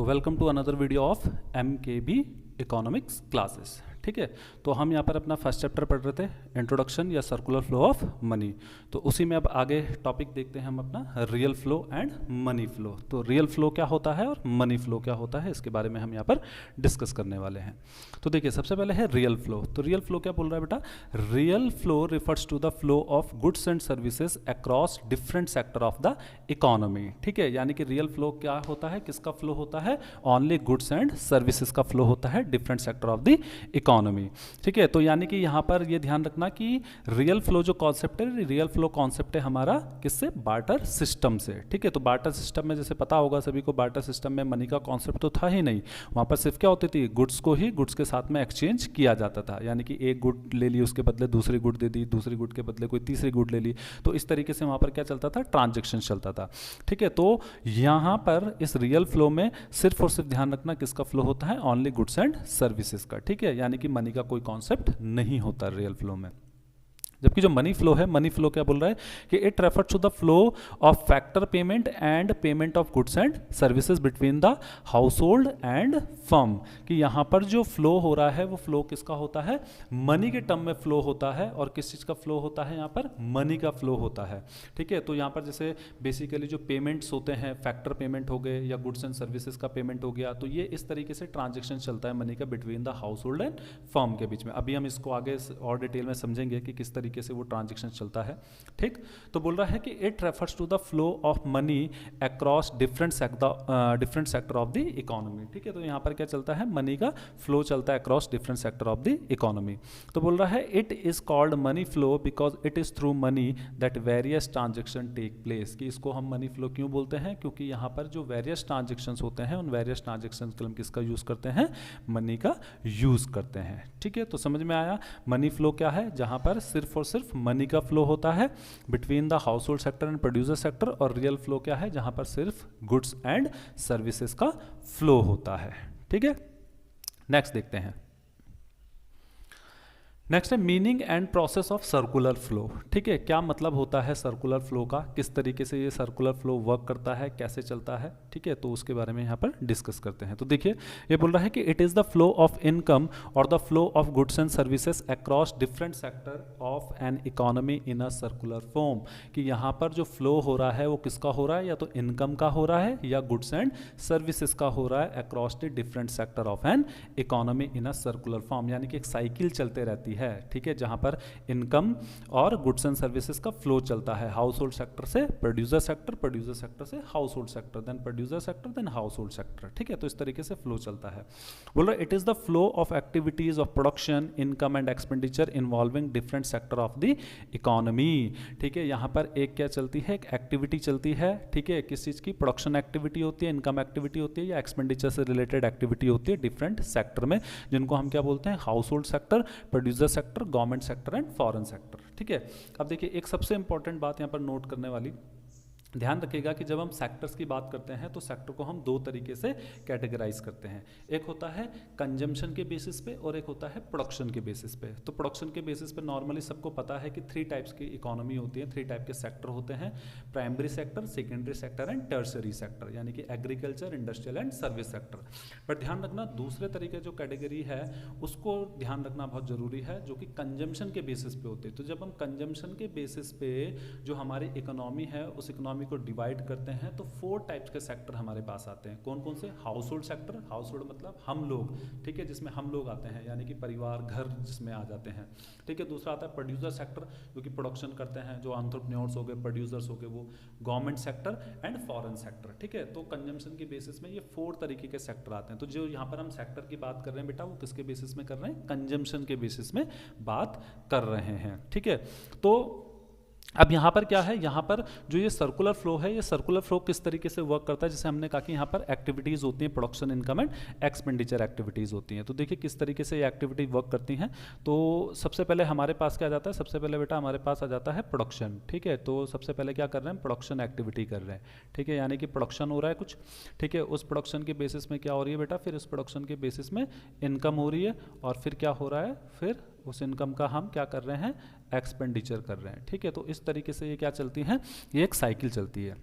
Welcome to another video of MKB economics classes. ठीक है, तो हम यहाँ पर अपना फर्स्ट चैप्टर पढ़ रहे थे, इंट्रोडक्शन या सर्कुलर फ्लो ऑफ मनी। तो उसी में अब आगे टॉपिक देखते हैं हम अपना real flow and money flow. तो रियल फ्लो क्या होता है और मनी फ्लो क्या होता है, इसके बारे में हम यहाँ पर डिस्कस करने वाले हैं। तो देखिए, सबसे पहले है रियल फ्लो। तो रियल फ्लो क्या बोल रहा है बेटा? Real flow refers to the flow of goods and services across different sector of the economy. ठीक है, यानी कि रियल फ्लो क्या होता है, किसका फ्लो होता है? ओनली गुड्स एंड सर्विसेज का फ्लो होता है different sector of the economy. ठीक है, तो यानी कि यहाँ पर ये ध्यान रखना कि रियल फ्लो जो कॉन्सेप्ट है, रियल फ्लो कॉन्सेप्ट है हमारा किससे? बार्टर सिस्टम से। ठीक है, तो बार्टर सिस्टम में जैसे पता होगा सभी को, बार्टर सिस्टम में मनी का कॉन्सेप्ट तो था ही नहीं। वहाँ पर सिर्फ क्या होती थी, गुड्स को ही गुड्स के साथ में एक्सचेंज किया जाता था। यानी कि एक गुड ले ली, उसके बदले दूसरी गुड दे दी, दूसरी गुड के बदले कोई तीसरी गुड ले ली। तो इस तरीके से वहाँ पर क्या चलता था? ट्रांजेक्शन चलता था। ठीक है, तो यहाँ पर इस रियल फ्लो में सिर्फ और सिर्फ ध्यान रखना किसका फ्लो होता है? ओनली गुड्स एंड सर्विसेज का। ठीक है, यानी कि मनी का कोई कॉन्सेप्ट नहीं होता रियल फ्लो में। जबकि जो मनी फ्लो है, मनी फ्लो क्या बोल रहा है कि it refers to the flow of factor payment and payment of goods and services between the household and firm. कि यहाँ पर जो फ्लो हो रहा है वो फ्लो किसका होता है? मनी के टर्म में फ्लो होता है। और किस चीज़ का फ्लो होता है? यहाँ पर मनी का फ्लो होता है। ठीक है, तो यहाँ पर जैसे बेसिकली जो पेमेंट्स होते हैं, फैक्टर पेमेंट हो गए या गुड्स एंड सर्विसेज का पेमेंट हो गया, तो ये इस तरीके से ट्रांजेक्शन चलता है मनी का between the household and firm के बीच में। अभी हम इसको आगे और डिटेल में समझेंगे कि किस तरीके से वो ट्रांजैक्शन चलता है। ठीक, तो बोल रहा है कि it refers to the flow of money across different sector of the economy. ठीक है, तो यहाँ पर क्या चलता है? मनी का फ्लो चलता है across different sector of the economy. तो बोल रहा है it is called money flow because it is through money that various transaction take place. कि इसको हम मनी फ्लो क्यों बोलते हैं? क्योंकि यहाँ पर जो वेरियस ट्रांजेक्शन होते हैं, उन वेरियस ट्रांजेक्शन के लिए हम किसका यूज करते हैं? मनी का यूज करते हैं। ठीक है, तो समझ में आया मनी फ्लो क्या है? जहां पर सिर्फ और सिर्फ मनी का फ्लो होता है between the household sector and producer sector. और रियल फ्लो क्या है? जहां पर सिर्फ गुड्स एंड सर्विसेज का फ्लो होता है। ठीक है, नेक्स्ट देखते हैं। नेक्स्ट है meaning and process of circular flow. ठीक है, क्या मतलब होता है सर्कुलर फ्लो का, किस तरीके से ये सर्कुलर फ्लो वर्क करता है, कैसे चलता है? ठीक है, तो उसके बारे में यहाँ पर डिस्कस करते हैं। तो देखिए, ये बोल रहा है कि it is the flow of income और the flow of goods and services across different sector of an economy in a circular form. कि यहाँ पर जो फ्लो हो रहा है वो किसका हो रहा है? या तो इनकम का हो रहा है या गुड्स एंड सर्विसेज का हो रहा है across the different sector of an economy in a circular form. यानी कि एक साइकिल चलते रहती है। ठीक है, जहां पर इनकम और गुड्स एंड सर्विसेज का फ्लो चलता है हाउस होल्ड सेक्टर से प्रोड्यूसर सेक्टर, प्रोड्यूसर सेक्टर से household sector, then producer sector, then household sector. ठीक है, तो इस तरीके से फ्लो चलता है। बोल रहा है it is the flow of activities of production, income and expenditure involving different sector of the economy. ठीक है, यहां पर एक क्या चलती है? एक एक्टिविटी चलती है। ठीक है, किस चीज की? प्रोडक्शन एक्टिविटी होती है, इनकम एक्टिविटी होती है या एक्सपेंडिचर से रिलेटेड एक्टिविटी होती है डिफरेंट सेक्टर में, जिनको हम क्या बोलते हैं? House hold sector, producer sector, government sector and foreign sector. ठीक है, अब देखिए एक सबसे इंपॉर्टेंट बात यहाँ पर नोट करने वाली, ध्यान रखिएगा कि जब हम सेक्टर्स की बात करते हैं तो सेक्टर को हम दो तरीके से कैटेगराइज करते हैं। एक होता है कंजम्पशन के बेसिस पे और एक होता है प्रोडक्शन के बेसिस पे। तो प्रोडक्शन के बेसिस पे नॉर्मली सबको पता है कि 3 टाइप्स की इकोनॉमी होती है, 3 टाइप के सेक्टर होते हैं, primary sector, secondary sector and tertiary sector, यानी कि agriculture, industrial and service sector. But ध्यान रखना दूसरे तरीके जो कैटेगरी है उसको ध्यान रखना बहुत जरूरी है, जो कि कंजम्पशन के बेसिस पे होते हैं। तो जब हम कंजम्पशन के बेसिस पे जो हमारी इकोनॉमी है उस इकोनॉमी को डिवाइड करते हैं तो 4 टाइप्स के सेक्टर हमारे पास आते हैं। कौन कौन से? Household sector, house hold मतलब हम लोग। ठीक है, जिसमें हम लोग आते हैं, यानी कि परिवार, घर जिसमें आ जाते हैं। ठीक है, दूसरा आता है प्रोड्यूसर सेक्टर, जो कि प्रोडक्शन करते हैं, जो एंटरप्रेन्योर्स हो गए, प्रोड्यूसर्स हो गए वो। Government sector and foreign sector. ठीक है, तो कंजम्पशन के बेसिस में ये 4 तरीके के सेक्टर आते हैं। तो जो यहाँ पर हम सेक्टर की बात कर रहे हैं बेटा, वो किसके बेसिस में कर रहे हैं? कंजम्पशन के बेसिस में बात कर रहे हैं। ठीक है, तो अब यहाँ पर क्या है? यहाँ पर जो ये सर्कुलर फ्लो है, ये सर्कुलर फ्लो किस तरीके से वर्क करता है? जैसे हमने कहा कि यहाँ पर एक्टिविटीज़ होती हैं, production, income and expenditure activities होती हैं। तो देखिए किस तरीके से ये एक्टिविटी वर्क करती हैं। तो सबसे पहले हमारे पास क्या आ जाता है? सबसे पहले बेटा हमारे पास आ जाता है प्रोडक्शन। ठीक है, तो सबसे पहले क्या कर रहे हैं? प्रोडक्शन एक्टिविटी कर रहे हैं। ठीक है, यानी कि प्रोडक्शन हो रहा है कुछ। ठीक है, उस प्रोडक्शन के बेसिस में क्या हो रही है बेटा? फिर उस प्रोडक्शन के बेसिस में इनकम हो रही है और फिर क्या हो रहा है? फिर उस इनकम का हम क्या कर रहे हैं? एक्सपेंडिचर कर रहे हैं। ठीक है, तो इस तरीके से ये क्या चलती हैं? ये एक साइकिल चलती है।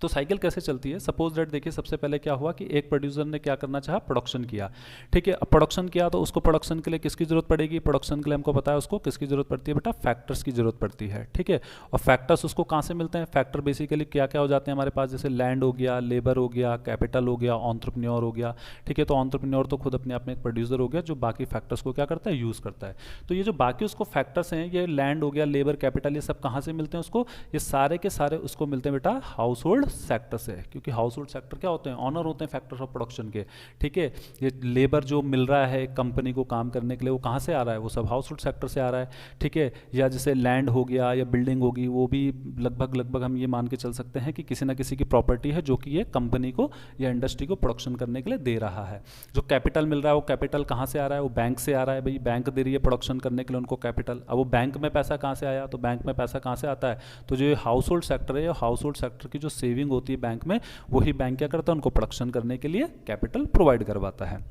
तो साइकिल कैसे चलती है, सपोज दैट देखिए सबसे पहले क्या हुआ कि एक प्रोड्यूसर ने क्या करना चाहा, प्रोडक्शन किया, ठीक है। अब प्रोडक्शन किया तो उसको प्रोडक्शन के लिए किसकी जरूरत पड़ेगी, प्रोडक्शन के लिए हमको पता है उसको किसकी जरूरत पड़ती है बेटा, फैक्टर्स की जरूरत पड़ती है, ठीक है। और फैक्टर्स उसको कहाँ से मिलते हैं, फैक्टर बेसिकली क्या क्या हो जाते हैं हमारे पास, जैसे लैंड हो गया, लेबर हो गया, कैपिटल हो गया, एंटरप्रेन्योर हो गया, ठीक है। तो एंटरप्रेन्योर तो खुद अपने आप में एक प्रोड्यूसर हो गया जो बाकी फैक्टर्स को क्या करता है, यूज़ करता है। तो ये जो बाकी उसको फैक्टर्स हैं, ये लैंड हो गया, लेबर, कैपिटल, ये सब कहाँ से मिलते हैं उसको, ये सारे के सारे उसको मिलते हैं बेटा हाउस होल्ड सेक्टर से, क्योंकि हाउस होल्ड सेक्टर क्या होते हैं, ऑनर होते हैं फैक्टर्स ऑफ प्रोडक्शन के, ठीक है। ये लेबर जो मिल रहा है कंपनी को काम करने के लिए, वो कहाँ से आ रहा है, वो सब हाउस होल्ड सेक्टर से आ रहा है, ठीक है। या जैसे लैंड हो गया या बिल्डिंग होगी, वो भी लगभग हम ये मान के चल सकते हैं कि किसी ना किसी की प्रॉपर्टी है जो कि ये कंपनी को या इंडस्ट्री को प्रोडक्शन करने के लिए दे रहा है। जो कैपिटल मिल रहा है वो कैपिटल कहाँ से आ रहा है, वो बैंक से आ रहा है, भाई बैंक दे रही है प्रोडक्शन करने के लिए उनको कैपिटल। अब वो बैंक में पैसा कहाँ से आया, तो बैंक में पैसा कहाँ से आता है, तो जो हाउस होल्ड सेक्टर है, हाउस होल्ड सेक्टर की जो सेविंग होती है बैंक में, वही बैंक क्या करता है, उनको प्रोडक्शन करने के लिए कैपिटल प्रोवाइड करवाता है।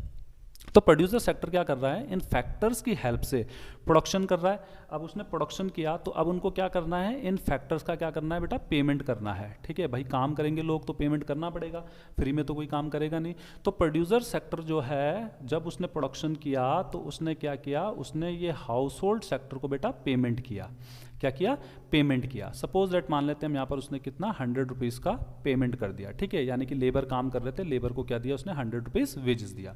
तो प्रोड्यूसर सेक्टर क्या कर रहा है, इन फैक्टर्स की हेल्प से प्रोडक्शन कर रहा है। अब उसने प्रोडक्शन किया तो अब उनको क्या करना है, इन फैक्टर्स का क्या करना है बेटा, पेमेंट करना है, ठीक है। भाई काम करेंगे लोग तो पेमेंट करना पड़ेगा, फ्री में तो कोई काम करेगा नहीं। तो प्रोड्यूसर सेक्टर जो है, जब उसने प्रोडक्शन किया तो उसने क्या किया, उसने ये हाउस होल्ड सेक्टर को बेटा पेमेंट किया। क्या किया, पेमेंट किया। सपोज दैट मान लेते हैं हम यहाँ पर उसने कितना 100 रुपीज़ का पेमेंट कर दिया, ठीक है। यानी कि लेबर काम कर रहे थे, लेबर को क्या दिया उसने, 100 रुपीज़ वेजेस दिया।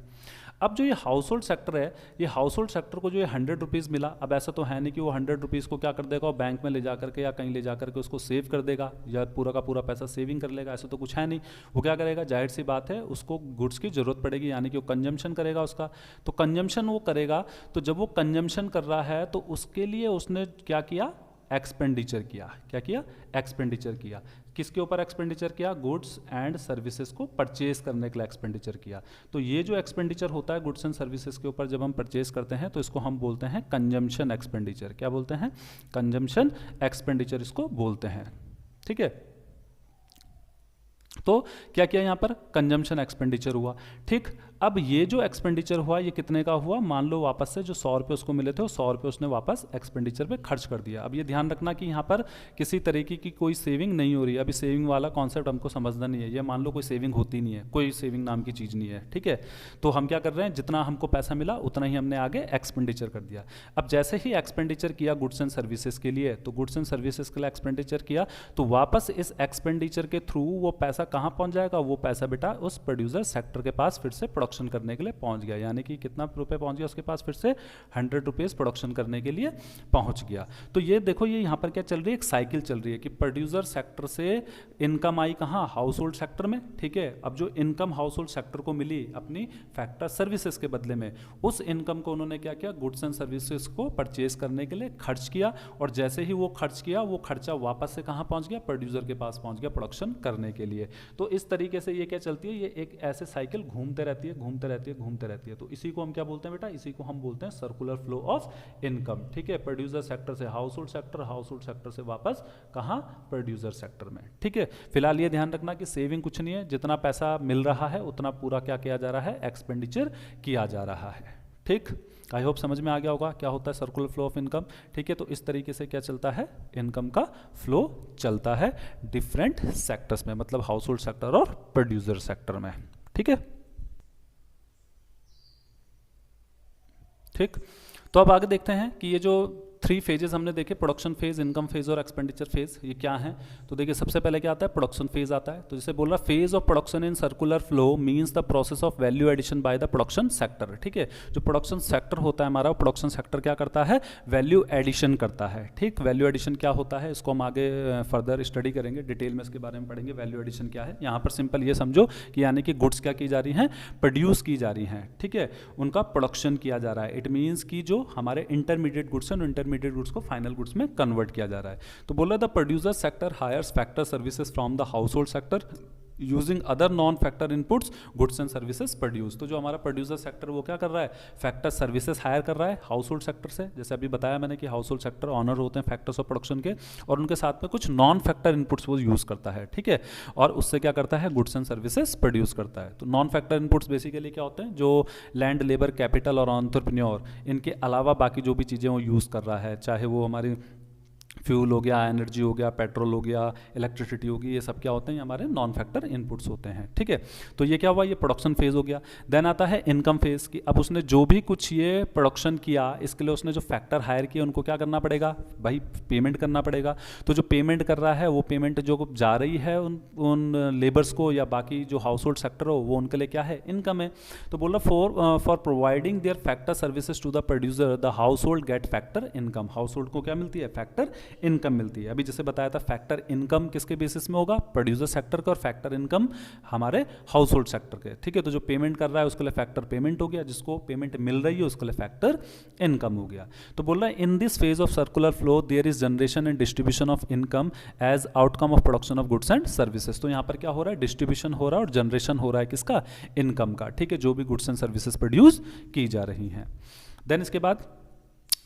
अब जो ये हाउस होल्ड सेक्टर है, ये हाउस होल्ड सेक्टर को जो ये 100 रुपीज़ मिला, अब ऐसा तो है नहीं कि वो 100 रुपीज़ को क्या कर देगा, वो बैंक में ले जा करके या कहीं ले जा करके उसको सेव कर देगा या पूरा का पूरा पैसा सेविंग कर लेगा, ऐसा तो कुछ है नहीं। वो क्या करेगा, जाहिर सी बात है उसको गुड्स की ज़रूरत पड़ेगी, यानी कि वो कंजम्पशन करेगा उसका। तो कंजम्पशन वो करेगा, तो जब वो कंजम्पशन कर रहा है तो उसके लिए उसने क्या किया, एक्सपेंडिचर किया। क्या किया, एक्सपेंडिचर किया। किसके ऊपर एक्सपेंडिचर किया, गुड्स एंड सर्विसेज को परचेज करने के लिए एक्सपेंडिचर किया। तो ये जो एक्सपेंडिचर होता है गुड्स एंड सर्विसेज के ऊपर जब हम परचेज करते हैं तो इसको हम बोलते हैं कंजम्पशन एक्सपेंडिचर। क्या बोलते हैं, कंजम्पशन एक्सपेंडिचर इसको बोलते हैं, ठीक है। तो क्या किया यहाँ पर, कंजम्पशन एक्सपेंडिचर हुआ, ठीक। अब ये जो एक्सपेंडिचर हुआ ये कितने का हुआ, मान लो वापस से जो 100 रुपये उसको मिले थे वो 100 रुपये उसने वापस एक्सपेंडिचर पे खर्च कर दिया। अब ये ध्यान रखना कि यहाँ पर किसी तरीके की कोई सेविंग नहीं हो रही है। अभी सेविंग वाला कॉन्सेप्ट हमको समझना नहीं है, ये मान लो कोई सेविंग होती नहीं है, कोई सेविंग नाम की चीज़ नहीं है, ठीक है। तो हम क्या कर रहे हैं, जितना हमको पैसा मिला उतना ही हमने आगे एक्सपेंडिचर कर दिया। अब जैसे ही एक्सपेंडिचर किया गुड्स एंड सर्विसेज के लिए, तो गुड्स एंड सर्विसेज के लिए एक्सपेंडिचर किया तो वापस इस एक्सपेंडिचर के थ्रू वो पैसा कहाँ पहुँच जाएगा, वो पैसा बेटा उस प्रोड्यूसर सेक्टर के पास फिर से प्रोडक्शन करने के लिए पहुंच गया। यानी कि कितना रुपए पहुंच गया उसके पास, फिर से 100 रुपीज़ प्रोडक्शन करने के लिए पहुंच गया। तो ये देखो ये यहाँ पर क्या चल रही है, एक साइकिल चल रही है कि प्रोड्यूसर सेक्टर से इनकम आई कहाँ, हाउस होल्ड सेक्टर में, ठीक है। अब जो इनकम हाउस होल्ड सेक्टर को मिली अपनी फैक्टर सर्विसेज के बदले में, उस इनकम को उन्होंने क्या किया, गुड्स एंड सर्विसेज को परचेज करने के लिए खर्च किया। और जैसे ही वो खर्च किया वो खर्चा वापस से कहाँ पहुँच गया, प्रोड्यूसर के पास पहुँच गया प्रोडक्शन करने के लिए। तो इस तरीके से ये क्या चलती है, ये एक ऐसे साइकिल घूमते रहती है, घूमते रहती है, घूमते रहती है। तो इसी को हम क्या बोलते हैं बेटा, इसी को हम बोलते हैं सर्कुलर फ्लो ऑफ इनकम, ठीक है। प्रोड्यूसर सेक्टर से household sector, house hold sector से वापस कहाँ, प्रोड्यूसर सेक्टर में, ठीक है। फिलहाल ये ध्यान रखना कि सेविंग कुछ नहीं है, जितना पैसा मिल रहा है उतना पूरा क्या किया जा रहा है, एक्सपेंडिचर किया जा रहा है, ठीक। आई होप समझ में आ गया होगा क्या होता है सर्कुलर फ्लो ऑफ इनकम, ठीक है। तो इस तरीके से क्या चलता है, इनकम का फ्लो चलता है डिफरेंट सेक्टर्स में, मतलब हाउस होल्ड सेक्टर और प्रोड्यूसर सेक्टर में, ठीक है, ठीक। तो अब आगे देखते हैं कि ये जो 3 फेजेस हमने देखे, प्रोडक्शन फेज, इनकम फेज और एक्सपेंडिचर फेज, ये क्या है। तो देखिए सबसे पहले क्या आता है, प्रोडक्शन फेज आता है। तो जैसे बोल रहा phase of production in circular flow means the process of value addition by the production sector, ठीक है। जो प्रोडक्शन सेक्टर होता है हमारा, प्रोडक्शन सेक्टर क्या करता है, वैल्यू एडिशन करता है, ठीक। वैल्यू एडिशन क्या होता है इसको हम आगे फर्दर स्टडी करेंगे, डिटेल में इसके बारे में पढ़ेंगे वैल्यू एडिशन क्या है। यहाँ पर सिंपल ये समझो कि यानी कि गुड्स क्या की जा रही हैं, प्रोड्यूस की जा रही हैं, ठीक है, उनका प्रोडक्शन किया जा रहा है। इट मीन्स कि जो हमारे इंटरमीडिएट गुड्स हैं, इंटरमीडिएट गुड्स को फाइनल गुड्स में कन्वर्ट किया जा रहा है। तो बोला the producer sector hires factor services from the household sector using other non factor inputs goods and services produce. तो जो हमारा प्रोड्यूसर सेक्टर वो क्या कर रहा है, फैक्टर सर्विसेज हायर कर रहा है हाउस होल्ड सेक्टर से। जैसे अभी बताया मैंने कि हाउस होल्ड सेक्टर ऑनर होते हैं फैक्टर्स ऑफ प्रोडक्शन के, और उनके साथ में कुछ नॉन फैक्टर इनपुट्स वो यूज़ करता है, ठीक है। और उससे क्या करता है, गुड्स एंड सर्विसेज प्रोड्यूस करता है। तो नॉन फैक्टर इनपुट्स बेसिकली क्या होते हैं, जो लैंड, लेबर, कैपिटल और एंटरप्रेन्योर, इनके अलावा बाकी जो भी चीज़ें वो यूज़ कर रहा है, चाहे वो हमारी फ्यूल हो गया, एनर्जी हो गया, पेट्रोल हो गया, इलेक्ट्रिसिटी होगी, ये सब क्या होते हैं, हमारे नॉन फैक्टर इनपुट्स होते हैं। ठीक है, तो ये क्या हुआ, ये प्रोडक्शन फेज हो गया। देन आता है इनकम फेज की, अब उसने जो भी कुछ ये प्रोडक्शन किया, इसके लिए उसने जो फैक्टर हायर किए उनको क्या करना पड़ेगा भाई, पेमेंट करना पड़ेगा। तो जो पेमेंट कर रहा है वो पेमेंट जो जा रही है उन लेबर्स को या बाकी जो हाउस होल्ड सेक्टर हो, वो उनके लिए क्या है, इनकम है। तो बोल रहा for providing their factor services to the producer the household get factor income. Household को क्या मिलती है, फैक्टर इनकम मिलती है। अभी जैसे बताया था, फैक्टर इनकम किसके बेसिस में होगा, प्रोड्यूसर सेक्टर का, और फैक्टर इनकम हमारे हाउस होल्ड सेक्टर के। ठीक है, तो जो पेमेंट कर रहा है उसके लिए फैक्टर पेमेंट हो गया, जिसको पेमेंट मिल रही है उसके लिए फैक्टर इनकम हो गया। तो बोल रहा है in this phase of circular flow there is generation and distribution of income as outcome of production of goods and services. तो यहाँ पर क्या हो रहा है, डिस्ट्रीब्यूशन हो रहा है और जनरेशन हो रहा है किसका, इनकम का। ठीक है, जो भी गुड्स एंड सर्विसेज प्रोड्यूस की जा रही हैं। देन इसके बाद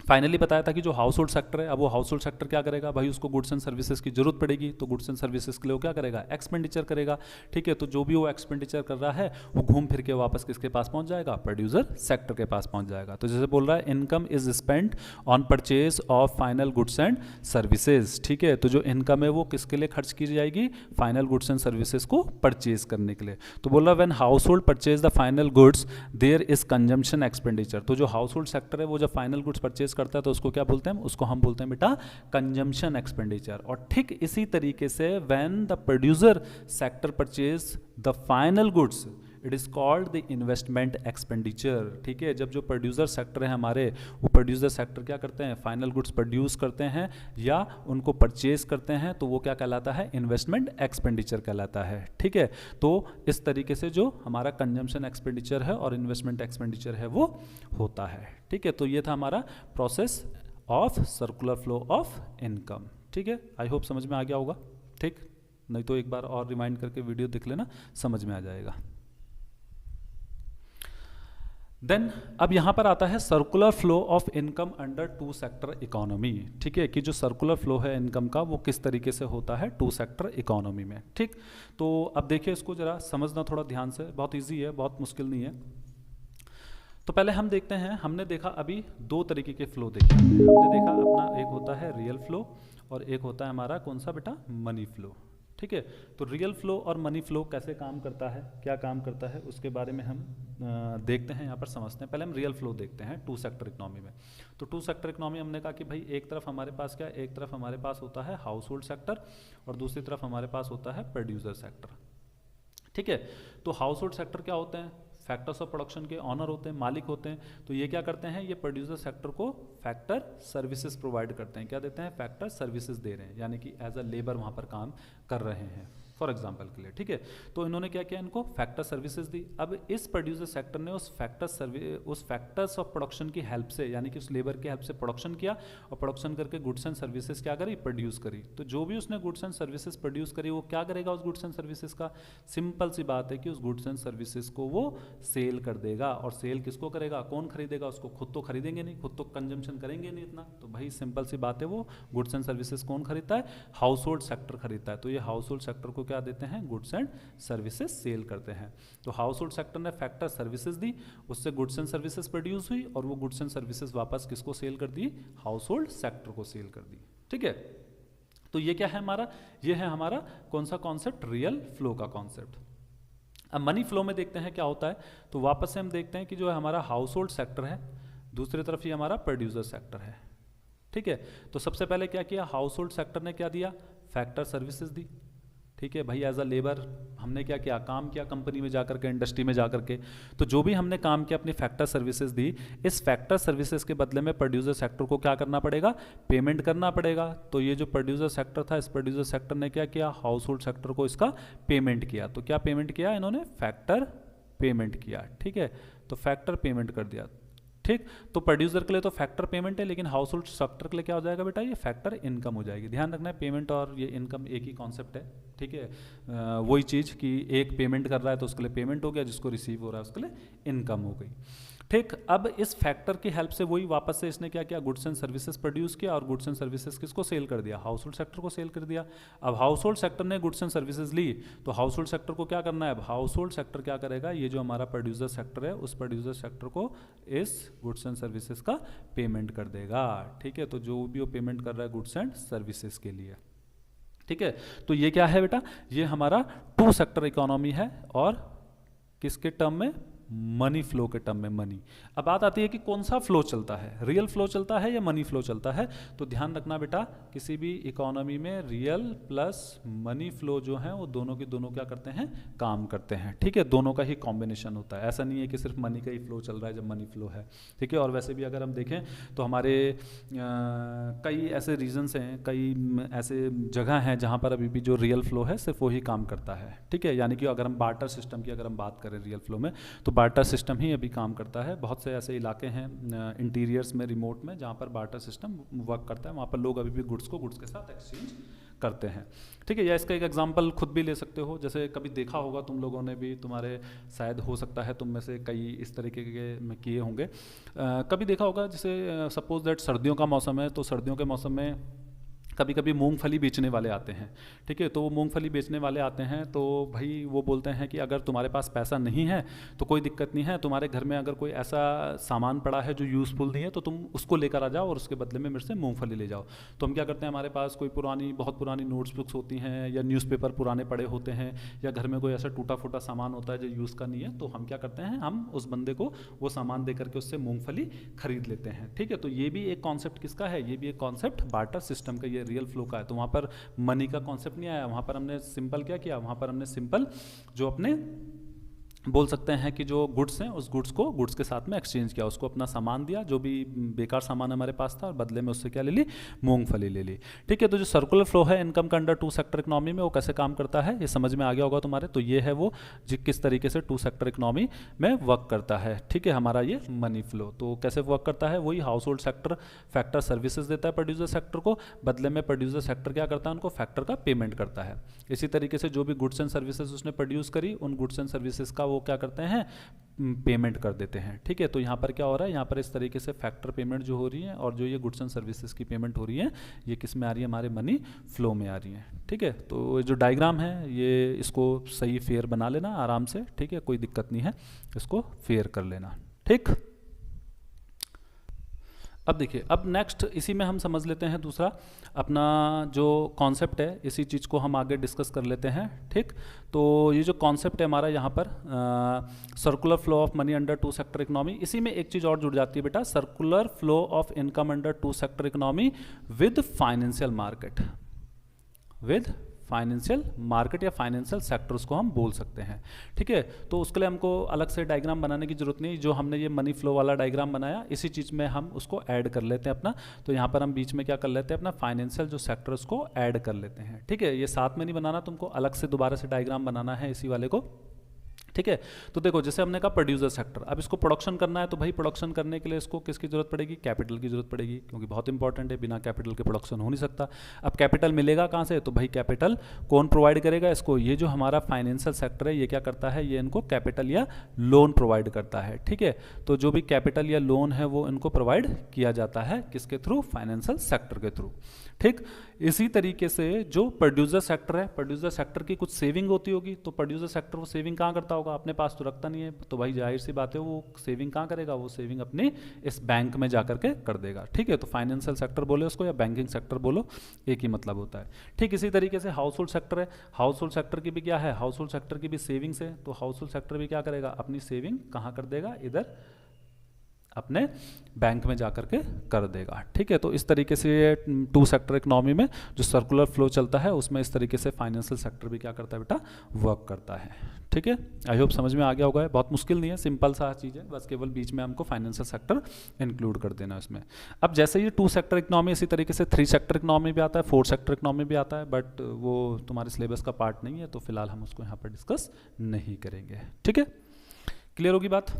फाइनली बताया था कि जो हाउस होल्ड सेक्टर है, अब वो हाउस होल्ड सेक्टर क्या करेगा भाई, उसको गुड्स एंड सर्विसेज की जरूरत पड़ेगी, तो गुड्स एंड सर्विसेज के लिए वो क्या करेगा, एक्सपेंडिचर करेगा। ठीक है, तो जो भी वो एक्सपेंडिचर कर रहा है वो घूम फिर के वापस किसके पास पहुंच जाएगा, प्रोड्यूसर सेक्टर के पास पहुंच जाएगा। तो जैसे बोल रहा है income is spend on purchase of final goods and services. ठीक है, तो जो इनकम है वो किसके लिए खर्च की जाएगी, फाइनल गुड्स एंड सर्विसेज को परचेज करने के लिए। तो बोल रहा है when household purchase the final goods there is consumption expenditure. तो जो हाउस होल्ड सेक्टर है वो जब फाइनल गुड्स परचेज करता है तो उसको क्या बोलते हैं, उसको हम बोलते हैं बेटा कंजम्पशन एक्सपेंडिचर। और ठीक इसी तरीके से when the producer sector purchase the final goods it is called the investment expenditure. ठीक है, जब जो प्रोड्यूसर सेक्टर है हमारे, वो प्रोड्यूसर सेक्टर क्या करते हैं, फाइनल गुड्स प्रोड्यूस करते हैं या उनको परचेज करते हैं, तो वो क्या कहलाता है, इन्वेस्टमेंट एक्सपेंडिचर कहलाता है। ठीक है, तो इस तरीके से जो हमारा कंजम्पशन एक्सपेंडिचर है और इन्वेस्टमेंट एक्सपेंडिचर है वो होता है। ठीक है, तो ये था हमारा process of circular flow of income. ठीक है, आई होप समझ में आ गया होगा। ठीक, नहीं तो एक बार और रिमाइंड करके वीडियो देख लेना, समझ में आ जाएगा। देन अब यहां पर आता है circular flow of income under to sector economy. ठीक है, कि जो सर्कुलर फ्लो है इनकम का वो किस तरीके से होता है टू सेक्टर इकोनॉमी में। ठीक, तो अब देखिए इसको जरा समझना थोड़ा ध्यान से, बहुत इजी है, बहुत मुश्किल नहीं है। तो पहले हम देखते हैं, हमने देखा अभी दो तरीके के फ्लो देखे हमने देखा अपना, एक होता है रियल फ्लो और एक होता है हमारा कौन सा बेटा, मनी फ्लो। ठीक है, तो रियल फ्लो और मनी फ्लो कैसे काम करता है, क्या काम करता है, उसके बारे में हम देखते हैं, यहाँ पर समझते हैं। पहले हम रियल फ्लो देखते हैं टू सेक्टर इकोनॉमी में। तो टू सेक्टर इकोनॉमी हमने कहा कि भाई एक तरफ हमारे पास क्या, एक तरफ हमारे पास होता है हाउस होल्ड सेक्टर और दूसरी तरफ हमारे पास होता है प्रोड्यूसर सेक्टर। ठीक है, तो हाउस होल्ड सेक्टर क्या होते हैं, फैक्टर्स ऑफ प्रोडक्शन के ऑनर होते हैं, मालिक होते हैं। तो ये क्या करते हैं, ये प्रोड्यूसर सेक्टर को फैक्टर सर्विसेज प्रोवाइड करते हैं। क्या देते हैं, फैक्टर सर्विसेज दे रहे हैं, यानी कि एज अ लेबर वहाँ पर काम कर रहे हैं फॉर एग्जाम्पल के लिए। ठीक है, तो इन्होंने क्या किया, इनको फैक्टर सर्विसेज दी। अब इस प्रोड्यूसर सेक्टर ने उस फैक्टर्स ऑफ प्रोडक्शन की हेल्प से, यानी कि उस लेबर की हेल्प से प्रोडक्शन किया और प्रोडक्शन करके गुड्स एंड सर्विसेज क्या करी, प्रोड्यूस करी। तो जो भी उसने गुड्स एंड सर्विसेज प्रोड्यूस करी वो क्या करेगा उस गुड्स एंड सर्विसेज का, सिंपल सी बात है कि उस गुड्स एंड सर्विसेज को वो सेल कर देगा। और सेल किसको करेगा, कौन खरीदेगा उसको, खुद तो खरीदेंगे नहीं, खुद तो कंजम्पशन करेंगे नहीं इतना। तो भाई सिंपल सी बात है, वो गुड्स एंड सर्विसेज कौन खरीदता है, हाउस होल्ड सेक्टर खरीदता है। तो ये हाउस होल्ड सेक्टर को क्या देते हैं, गुड्स एंड सर्विसेज सेल करते हैं। तो हाउस होल्ड सेक्टर ने फैक्टर सर्विसेज दी, उससे गुड्स एंड सर्विसेज प्रोड्यूस हुई और वो गुड्स एंड सर्विसेज वापस किसको सेल कर दी, हाउस होल्ड सेक्टर को सेल कर दी। ठीक है, तो ये क्या है हमारा, ये है हमारा कौन सा कॉन्सेप्ट, रियल फ्लो का कॉन्सेप्ट। अब मनी फ्लो में देखते हैं क्या होता है। तो वापस से हम देखते हैं कि जो है हमारा हाउस होल्ड सेक्टर है, दूसरी तरफ ये हमारा प्रोड्यूसर सेक्टर है। ठीक है, तो सबसे पहले क्या किया, हाउस होल्ड सेक्टर ने क्या दिया, फैक्टर सर्विसेज दी। ठीक है भाई, एज अ लेबर हमने क्या किया, काम किया कंपनी में जाकर के, इंडस्ट्री में जाकर के। तो जो भी हमने काम किया, अपनी फैक्टर सर्विसेज दी, इस फैक्टर सर्विसेज के बदले में प्रोड्यूसर सेक्टर को क्या करना पड़ेगा, पेमेंट करना पड़ेगा। तो ये जो प्रोड्यूसर सेक्टर था, इस प्रोड्यूसर सेक्टर ने क्या किया, हाउस होल्ड सेक्टर को इसका पेमेंट किया। तो क्या पेमेंट किया इन्होंने, फैक्टर पेमेंट किया। ठीक है, तो फैक्टर पेमेंट कर दिया। ठीक, तो प्रोड्यूसर के लिए तो फैक्टर पेमेंट है, लेकिन हाउस होल्ड सेक्टर के लिए क्या हो जाएगा बेटा, ये फैक्टर इनकम हो जाएगी। ध्यान रखना है, पेमेंट और ये इनकम एक ही कॉन्सेप्ट है। ठीक है, वही चीज़ कि एक पेमेंट कर रहा है तो उसके लिए पेमेंट हो गया, जिसको रिसीव हो रहा है उसके लिए इनकम हो गई। ठीक, अब इस फैक्टर की हेल्प से वही वापस से इसने क्या किया, गुड्स एंड सर्विसेज प्रोड्यूस किया और गुड्स एंड सर्विसेज किसको सेल कर दिया, हाउस होल्ड सेक्टर को सेल कर दिया। अब हाउस होल्ड सेक्टर ने गुड्स एंड सर्विसेज ली तो हाउस होल्ड सेक्टर को क्या करना है, अब हाउस होल्ड सेक्टर क्या करेगा, ये जो हमारा प्रोड्यूसर सेक्टर है उस प्रोड्यूसर सेक्टर को इस गुड्स एंड सर्विसेज का पेमेंट कर देगा। ठीक है, तो जो भी वो पेमेंट कर रहा है गुड्स एंड सर्विसेज के लिए। ठीक है, तो ये क्या है बेटा, ये हमारा टू सेक्टर इकोनॉमी है और किसके टर्म में, मनी फ्लो के टर्म में, मनी। अब बात आती है कि कौन सा फ्लो चलता है, रियल फ्लो चलता है या मनी फ्लो चलता है। तो ध्यान रखना बेटा, किसी भी इकोनॉमी में रियल प्लस मनी फ्लो जो है वो दोनों के दोनों क्या करते हैं, काम करते हैं। ठीक है, दोनों का ही कॉम्बिनेशन होता है, ऐसा नहीं है कि सिर्फ मनी का ही फ्लो चल रहा है जब मनी फ्लो है। ठीक है, और वैसे भी अगर हम देखें तो हमारे कई ऐसे रीजन्स हैं, कई ऐसे जगह हैं जहाँ पर अभी भी जो रियल फ्लो है सिर्फ वही काम करता है। ठीक है, यानी कि अगर हम बार्टर सिस्टम की अगर हम बात करें रियल फ्लो में, तो बार्टर सिस्टम ही अभी काम करता है। बहुत से ऐसे इलाके हैं इंटीरियर्स में, रिमोट में, जहाँ पर बार्टर सिस्टम वर्क करता है, वहाँ पर लोग अभी भी गुड्स को गुड्स के साथ एक्सचेंज करते हैं। ठीक है, या इसका एक एग्जांपल खुद भी ले सकते हो, जैसे कभी देखा होगा तुम लोगों ने भी, तुम्हारे शायद हो सकता है तुम में से कई इस तरीके के में किए होंगे। कभी देखा होगा, जैसे सपोज दैट सर्दियों का मौसम है, तो सर्दियों के मौसम में कभी कभी मूंगफली बेचने वाले आते हैं। ठीक है, तो वो मूंगफली बेचने वाले आते हैं तो भाई वो बोलते हैं कि अगर तुम्हारे पास पैसा नहीं है तो कोई दिक्कत नहीं है, तुम्हारे घर में अगर कोई ऐसा सामान पड़ा है जो यूज़फुल नहीं है तो तुम उसको लेकर आ जाओ और उसके बदले में मेरे से मूंगफली ले जाओ। तो हम क्या करते हैं, हमारे पास कोई पुरानी, बहुत पुरानी नोट्स बुक्स होती हैं या न्यूज़पेपर पुराने पड़े होते हैं या घर में कोई ऐसा टूटा फूटा सामान होता है जो यूज़ का नहीं है, तो हम क्या करते हैं, हम उस बंदे को वो सामान दे करके उससे मूंगफली खरीद लेते हैं। ठीक है, तो ये भी एक कॉन्सेप्ट किसका है, ये भी एक कॉन्सेप्ट बार्टर सिस्टम का, ये रियल फ्लो का है। तो वहाँ पर मनी का कॉन्सेप्ट नहीं आया, वहाँ पर हमने सिंपल क्या किया, वहाँ पर हमने सिंपल जो अपने बोल सकते हैं कि जो गुड्स हैं उस गुड्स को गुड्स के साथ में एक्सचेंज किया, उसको अपना सामान दिया जो भी बेकार सामान हमारे पास था और बदले में उससे क्या ले ली, मूंगफली ले ली। ठीक है, तो जो सर्कुलर फ्लो है इनकम का अंडर टू सेक्टर इकोनॉमी में, वो कैसे काम करता है ये समझ में आ गया होगा तुम्हारे। तो ये है वो किस तरीके से टू सेक्टर इकोनॉमी में वर्क करता है। ठीक है, हमारा ये मनी फ्लो तो कैसे वर्क करता है, वही house hold sector factor services देता है प्रोड्यूसर सेक्टर को, बदले में प्रोड्यूसर सेक्टर क्या करता है, उनको फैक्टर का पेमेंट करता है। इसी तरीके से जो भी गुड्स एंड सर्विसेज उसने प्रोड्यूस करी, उन गुड्स एंड सर्विसेज का वो क्या करते हैं, पेमेंट कर देते हैं। ठीक है, तो यहाँ पर क्या हो रहा है, यहाँ पर इस तरीके से फैक्टर पेमेंट जो हो रही है और जो ये गुड्स एंड सर्विसेज की पेमेंट हो रही है, ये किस में आ रही है, हमारे मनी फ्लो में आ रही है। ठीक है, तो जो डायग्राम है ये इसको सही फेयर बना लेना आराम से। ठीक है, कोई दिक्कत नहीं है, इसको फेयर कर लेना। ठीक, अब देखिए, अब नेक्स्ट इसी में हम समझ लेते हैं दूसरा अपना जो कॉन्सेप्ट है, इसी चीज़ को हम आगे डिस्कस कर लेते हैं। ठीक, तो ये जो कॉन्सेप्ट है हमारा यहाँ पर circular flow of money under to sector economy, इसी में एक चीज़ और जुड़ जाती है बेटा, circular flow of income under to sector economy with financial market, with financial market या फाइनेंशियल सेक्टर्स को हम बोल सकते हैं। ठीक है, तो उसके लिए हमको अलग से डायग्राम बनाने की जरूरत नहीं, जो हमने ये मनी फ्लो वाला डायग्राम बनाया इसी चीज़ में हम उसको ऐड कर लेते हैं अपना। तो यहाँ पर हम बीच में क्या कर लेते हैं, अपना फाइनेंशियल जो सेक्टर्स को ऐड कर लेते हैं। ठीक है, ये साथ में नहीं बनाना, तुमको अलग से दोबारा से डायग्राम बनाना है इसी वाले को। ठीक है, तो देखो जैसे हमने कहा प्रोड्यूसर सेक्टर, अब इसको प्रोडक्शन करना है तो भाई प्रोडक्शन करने के लिए इसको किसकी जरूरत पड़ेगी, कैपिटल की जरूरत पड़ेगी, क्योंकि बहुत इंपॉर्टेंट है, बिना कैपिटल के प्रोडक्शन हो नहीं सकता। अब कैपिटल मिलेगा कहाँ से, तो भाई कैपिटल कौन प्रोवाइड करेगा इसको, ये जो हमारा फाइनेंशियल सेक्टर है ये क्या करता है, ये इनको कैपिटल या लोन प्रोवाइड करता है। ठीक है, तो जो भी कैपिटल या लोन है वो इनको प्रोवाइड किया जाता है किसके थ्रू, फाइनेंशियल सेक्टर के थ्रू। ठीक, इसी तरीके से जो प्रोड्यूसर सेक्टर है, प्रोड्यूसर सेक्टर की कुछ सेविंग होती होगी, तो प्रोड्यूसर सेक्टर वो सेविंग कहाँ करता होगा, अपने पास तो रखता नहीं है, तो भाई जाहिर सी बात है वो सेविंग कहाँ करेगा, वो सेविंग अपने इस बैंक में जाकर के कर देगा। ठीक है, तो फाइनेंशियल सेक्टर बोले उसको या बैंकिंग सेक्टर बोलो, एक ही मतलब होता है। ठीक, इसी तरीके से हाउस होल्ड सेक्टर है, हाउस होल्ड सेक्टर की भी क्या है, हाउस होल्ड सेक्टर की भी सेविंग्स है, तो हाउस होल्ड सेक्टर भी क्या करेगा, अपनी सेविंग कहाँ कर देगा, इधर अपने बैंक में जाकर के कर देगा। ठीक है, तो इस तरीके से टू सेक्टर इकोनॉमी में जो सर्कुलर फ्लो चलता है उसमें इस तरीके से फाइनेंशियल सेक्टर भी क्या करता है बेटा, वर्क करता है। ठीक है, आई होप समझ में आ गया होगा, बहुत मुश्किल नहीं है, सिंपल सा चीज़ है, बस केवल बीच में हमको फाइनेंशियल सेक्टर इंक्लूड कर देना इसमें। अब जैसे ये टू सेक्टर इकोनॉमी, इसी तरीके से थ्री सेक्टर इकोनॉमी भी आता है, फोर सेक्टर इकोनॉमी भी आता है, बट वो तुम्हारे सिलेबस का पार्ट नहीं है, तो फिलहाल हम उसको यहाँ पर डिस्कस नहीं करेंगे। ठीक है, क्लियर होगी बात।